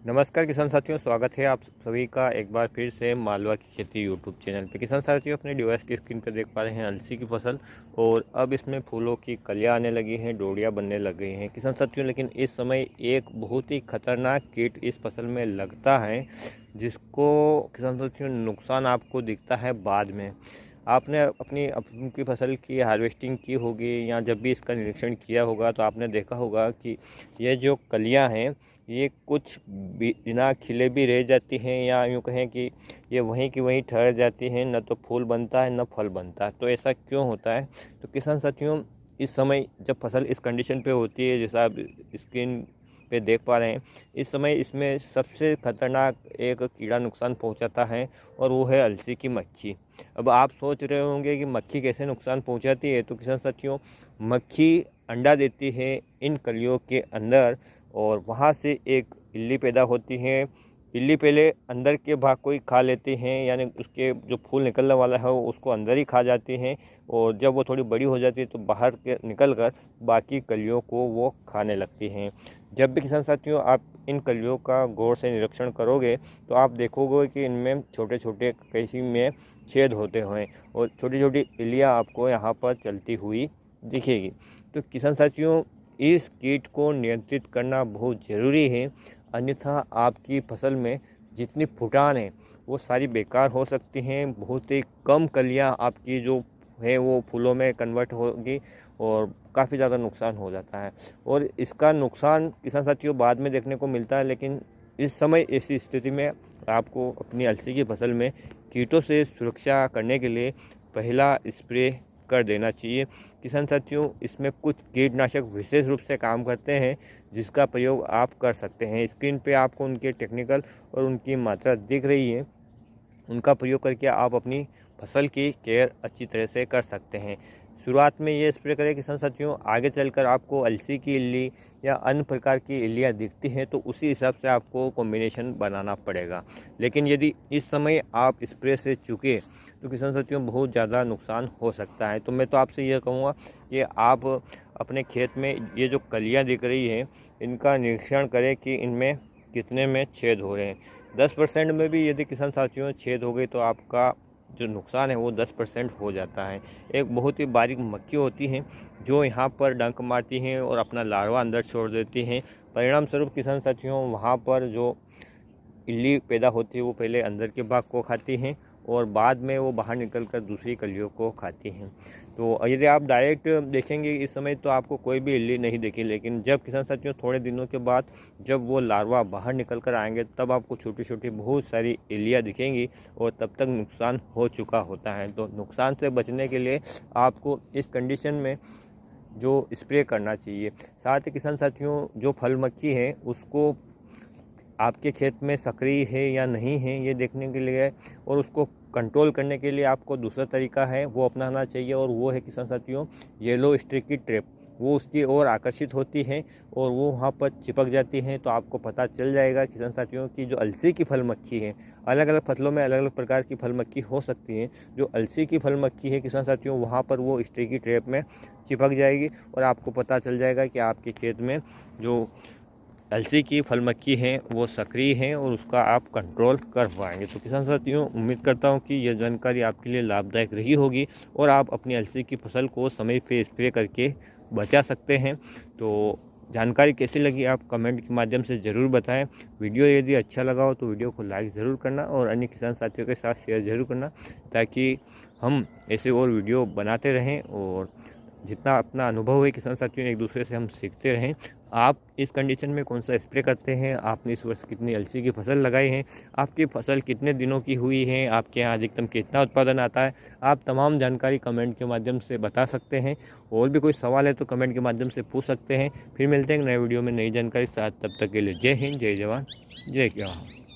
नमस्कार किसान साथियों, स्वागत है आप सभी का एक बार फिर से मालवा की खेती यूट्यूब चैनल पे। किसान साथियों, अपने डिवाइस की स्क्रीन पर देख पा रहे हैं अलसी की फसल और अब इसमें फूलों की कलियां आने लगी हैं, डोरियां बनने लग गई हैं किसान साथियों। लेकिन इस समय एक बहुत ही खतरनाक कीट इस फसल में लगता है जिसको किसान साथियों नुकसान आपको दिखता है बाद में। आपने अपनी फसल की हार्वेस्टिंग की होगी या जब भी इसका निरीक्षण किया होगा तो आपने देखा होगा कि ये जो कलियां हैं ये कुछ बिना खिले भी रह जाती हैं या यूँ कहें कि ये वहीं की वहीं ठहर जाती हैं, न तो फूल बनता है न फल बनता है। तो ऐसा क्यों होता है? तो किसान साथियों, इस समय जब फसल इस कंडीशन पे होती है जैसा आप स्क्रीन पे देख पा रहे हैं, इस समय इसमें सबसे खतरनाक एक कीड़ा नुकसान पहुंचाता है और वो है अलसी की मक्खी। अब आप सोच रहे होंगे कि मक्खी कैसे नुकसान पहुंचाती है? तो किसान साथियों, मक्खी अंडा देती है इन कलियों के अंदर और वहाँ से एक इल्ली पैदा होती है। इल्ली पहले अंदर के भाग को ही खा लेती हैं, यानी उसके जो फूल निकलने वाला है वो उसको अंदर ही खा जाती हैं और जब वो थोड़ी बड़ी हो जाती है तो बाहर के निकल कर बाकी कलियों को वो खाने लगती हैं। जब भी किसान साथियों आप इन कलियों का गौर से निरीक्षण करोगे तो आप देखोगे कि इनमें छोटे छोटे कैसी में छेद होते हैं और छोटी छोटी इल्लियाँ आपको यहाँ पर चलती हुई दिखेगी। तो किसान साथियों, इस कीट को नियंत्रित करना बहुत ज़रूरी है, अन्यथा आपकी फसल में जितनी फुटान है वो सारी बेकार हो सकती हैं। बहुत ही कम कलियां आपकी जो है वो फूलों में कन्वर्ट होगी और काफ़ी ज़्यादा नुकसान हो जाता है। और इसका नुकसान किसान साथियों बाद में देखने को मिलता है, लेकिन इस समय ऐसी स्थिति में आपको अपनी अलसी की फसल में कीटों से सुरक्षा करने के लिए पहला स्प्रे कर देना चाहिए। किसान साथियों, इसमें कुछ कीटनाशक विशेष रूप से काम करते हैं जिसका प्रयोग आप कर सकते हैं। स्क्रीन पे आपको उनके टेक्निकल और उनकी मात्रा दिख रही है, उनका प्रयोग करके आप अपनी फसल की केयर अच्छी तरह से कर सकते हैं। शुरुआत में ये स्प्रे करें किसान साथियों, आगे चलकर आपको अलसी की इल्ली या अन्य प्रकार की इल्लियाँ दिखती हैं तो उसी हिसाब से आपको कॉम्बिनेशन बनाना पड़ेगा। लेकिन यदि इस समय आप स्प्रे से चूके तो किसान साथियों बहुत ज़्यादा नुकसान हो सकता है। तो मैं तो आपसे यह कहूँगा कि आप अपने खेत में ये जो कलियाँ दिख रही हैं इनका निरीक्षण करें कि इनमें कितने में छेद हो रहे हैं। 10% में भी यदि किसान साथियों छेद हो गए तो आपका जो नुकसान है वो 10% हो जाता है। एक बहुत ही बारीक मक्खी होती हैं जो यहाँ पर डंक मारती हैं और अपना लार्वा अंदर छोड़ देती हैं। परिणाम स्वरूप किसान साथियों वहाँ पर जो इल्ली पैदा होती है वो पहले अंदर के भाग को खाती हैं और बाद में वो बाहर निकलकर दूसरी कलियों को खाती हैं। तो यदि आप डायरेक्ट देखेंगे इस समय तो आपको कोई भी इल्ली नहीं दिखी, लेकिन जब किसान साथियों थोड़े दिनों के बाद जब वो लार्वा बाहर निकल कर आएंगे तब आपको छोटी छोटी बहुत सारी इल्लियाँ दिखेंगी और तब तक नुकसान हो चुका होता है। तो नुकसान से बचने के लिए आपको इस कंडीशन में जो स्प्रे करना चाहिए। साथ ही किसान साथियों, जो फल मक्खी है उसको आपके खेत में सक्रिय है या नहीं है ये देखने के लिए और उसको कंट्रोल करने के लिए आपको दूसरा तरीका है वो अपनाना चाहिए और वो है किसान साथियों येलो स्टिकी ट्रैप। वो उसकी ओर आकर्षित होती है और वो वहाँ पर चिपक जाती हैं तो आपको पता चल जाएगा किसान साथियों की जो अलसी की फल मक्खी है, अलग अलग फसलों में अलग अलग प्रकार की फल मक्खी हो सकती हैं। जो अलसी की फल मक्खी है किसान साथियों वहाँ पर वो स्टिकी ट्रैप में चिपक जाएगी और आपको पता चल जाएगा कि आपके खेत में जो अलसी की फल मक्खी हैं वो सक्रिय हैं और उसका आप कंट्रोल कर पाएंगे। तो किसान साथियों, उम्मीद करता हूँ कि यह जानकारी आपके लिए लाभदायक रही होगी और आप अपनी अलसी की फसल को समय पे स्प्रे करके बचा सकते हैं। तो जानकारी कैसी लगी आप कमेंट के माध्यम से ज़रूर बताएं। वीडियो यदि अच्छा लगा हो तो वीडियो को लाइक ज़रूर करना और अन्य किसान साथियों के साथ शेयर ज़रूर करना ताकि हम ऐसे और वीडियो बनाते रहें और जितना अपना अनुभव है किसान साथियों एक दूसरे से हम सीखते रहें। आप इस कंडीशन में कौन सा स्प्रे करते हैं, आपने इस वर्ष कितनी अलसी की फसल लगाई है, आपकी फसल कितने दिनों की हुई है, आपके यहाँ अधिकतम कितना उत्पादन आता है, आप तमाम जानकारी कमेंट के माध्यम से बता सकते हैं। और भी कोई सवाल है तो कमेंट के माध्यम से पूछ सकते हैं। फिर मिलते हैं नए वीडियो में नई जानकारी साथ, तब तक के लिए जय हिंद, जय जवान, जय किसान।